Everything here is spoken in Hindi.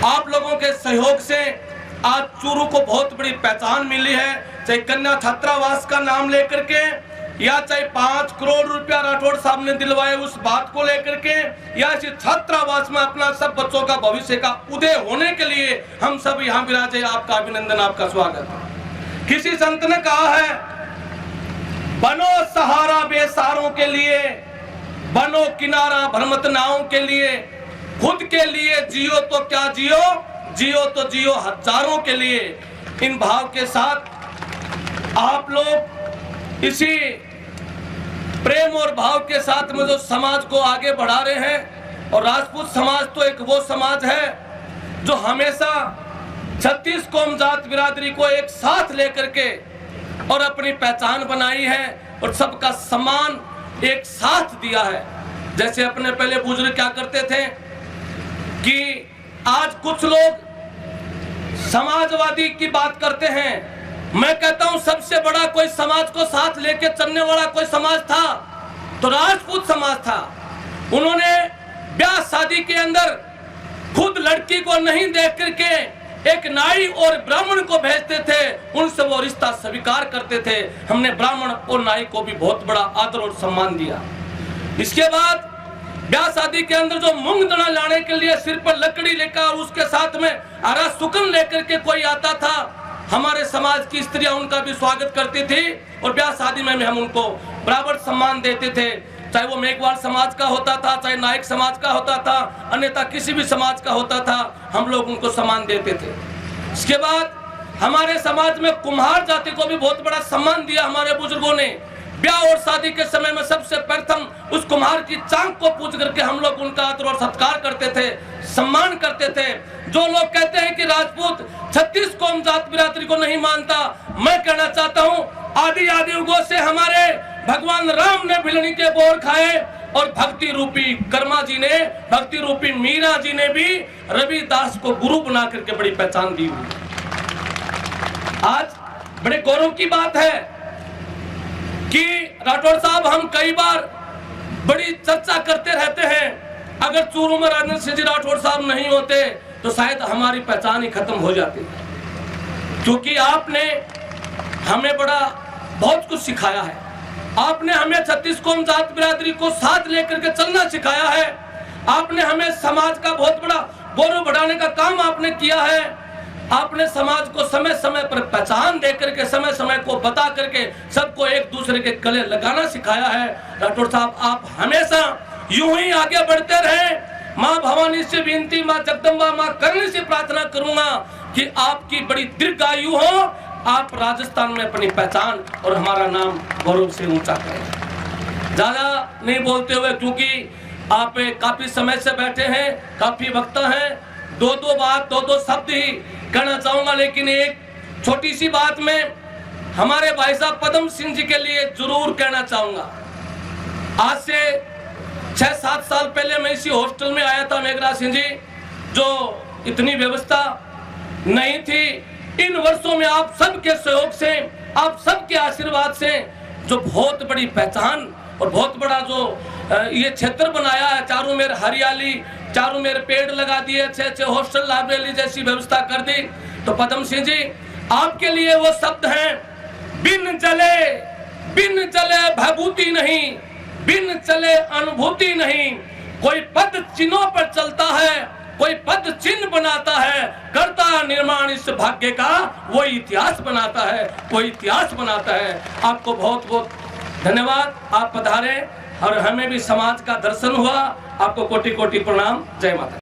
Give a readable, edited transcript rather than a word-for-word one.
आप लोगों के सहयोग से आज चूरू को बहुत बड़ी पहचान मिली है। चाहे कन्या छात्रावास का नाम लेकर के, या चाहे 5 करोड़ रुपया राठौड़ साहब ने दिलवाए उस बात को लेकर के, या इस छात्रावास में अपना सब बच्चों का भविष्य का उदय होने के लिए हम सब यहाँ विराजे। आपका अभिनंदन, आपका स्वागत। किसी संत ने कहा है, बनो सहारा बेसहारों के लिए, बनो किनारा भ्रमत नावों के लिए, खुद के लिए जियो तो क्या जियो, जियो तो जियो हजारों के लिए। इन भाव के साथ आप लोग इसी प्रेम और भाव के साथ में जो समाज को आगे बढ़ा रहे हैं, और राजपूत समाज तो एक वो समाज है जो हमेशा 36 कौम जात बिरादरी को एक साथ लेकर के और अपनी पहचान बनाई है और सबका सम्मान एक साथ दिया है। जैसे अपने पहले बुजुर्ग क्या करते थे कि आज कुछ लोग समाजवादी की बात करते हैं, मैं कहता हूं सबसे बड़ा कोई समाज को साथ लेके चलने वाला कोई समाज था तो राजपूत समाज था। उन्होंने ब्याह शादी के अंदर खुद लड़की को नहीं देख करके एक नाई और ब्राह्मण को भेजते थे, उनसे वो रिश्ता स्वीकार करते थे। हमने ब्राह्मण और नाई को भी बहुत बड़ा आदर और सम्मान दिया। इसके बाद ब्याह शादी के अंदर जो मूंग दाना लाने के लिए सिर पर लकड़ी लेकर और उसके साथ में हरा सुकन लेकर के कोई आता था, हमारे समाज की स्त्रियां उनका भी स्वागत करती थी और ब्याह शादी में हम उनको बराबर सम्मान देते थे। चाहे वो मेघवाल समाज का होता था, चाहे नायक समाज का होता था, अन्यथा किसी भी समाज का होता था, हम लोग उनको सम्मान देते थे। इसके बाद हमारे समाज में कुम्हार जाति को भी बहुत बड़ा सम्मान दिया हमारे बुजुर्गों ने। ब्याह और शादी के समय में सबसे प्रथम उस कुम्हार की चांग को पूज करके हम लोग उनका आदर और सत्कार करते थे, सम्मान करते थे। जो लोग कहते हैं कि राजपूत 36 कौम जात बिरादरी को नहीं मानता, मैं कहना चाहता हूं आदि आदि युगों से हमारे भगवान राम ने भिलनी के बोर खाए और भक्ति रूपी कर्मा जी ने, भक्ति रूपी मीरा जी ने भी रविदास को गुरु बना करके बड़ी पहचान दी हुई। आज बड़े गौरव की बात है कि राठौड़ साहब हम कई बार बड़ी चर्चा करते रहते हैं, अगर चूरू में राजेंद्र सिंह जी राठौड़ साहब नहीं होते तो शायद हमारी पहचान ही खत्म हो जाती, क्योंकि आपने हमें बड़ा बहुत कुछ सिखाया है। आपने हमें 36 कौम जात बिरादरी को साथ लेकर के चलना सिखाया है। आपने हमें समाज का बहुत बड़ा गौरव बढ़ाने का काम आपने किया है। आपने समाज को समय समय पर पहचान दे करके, समय समय को बता करके सबको एक दूसरे के गले लगाना सिखाया है। राठौड़ साहब आप हमेशा यूं ही आगे बढ़ते रहे। माँ भवानी से विनती, माँ जगदम्बा, माँ करणी से प्रार्थना करूंगा कि आपकी बड़ी दीर्घायु हो, आप राजस्थान में अपनी पहचान और हमारा नाम गौरव से ऊंचा करें। ज्यादा नहीं बोलते हुए, क्योंकि आप काफी समय से बैठे हैं, काफी वक्ता हैं, दो दो शब्द ही कहना चाहूंगा, लेकिन एक छोटी सी बात में हमारे भाई साहब पदम सिंह जी के लिए जरूर कहना चाहूंगा। आज से 6-7 साल पहले मैं इसी हॉस्टल में आया था मेघराज सिंह जी, जो इतनी व्यवस्था नहीं थी। इन वर्षों में आप सबके सहयोग से, आप सबके आशीर्वाद से जो बहुत बड़ी पहचान और बहुत बड़ा जो ये क्षेत्र बनाया है, चारों मेर हरियाली, चारों मेर पेड़ लगा दिए, अच्छे हॉस्टल लाइब्रेरी जैसी व्यवस्था कर दी, तो पदम सिंह जी आपके लिए वो शब्द हैं, बिन जले भभूति नहीं, बिन चले अनुभूति नहीं। कोई पद चिन्हों पर चलता है, कोई पद चिन्ह बनाता है, करता निर्माण इस भाग्य का, वो इतिहास बनाता है, वो इतिहास बनाता है। आपको बहुत बहुत धन्यवाद, आप पधारे और हमें भी समाज का दर्शन हुआ। आपको कोटि कोटि प्रणाम। जय माता।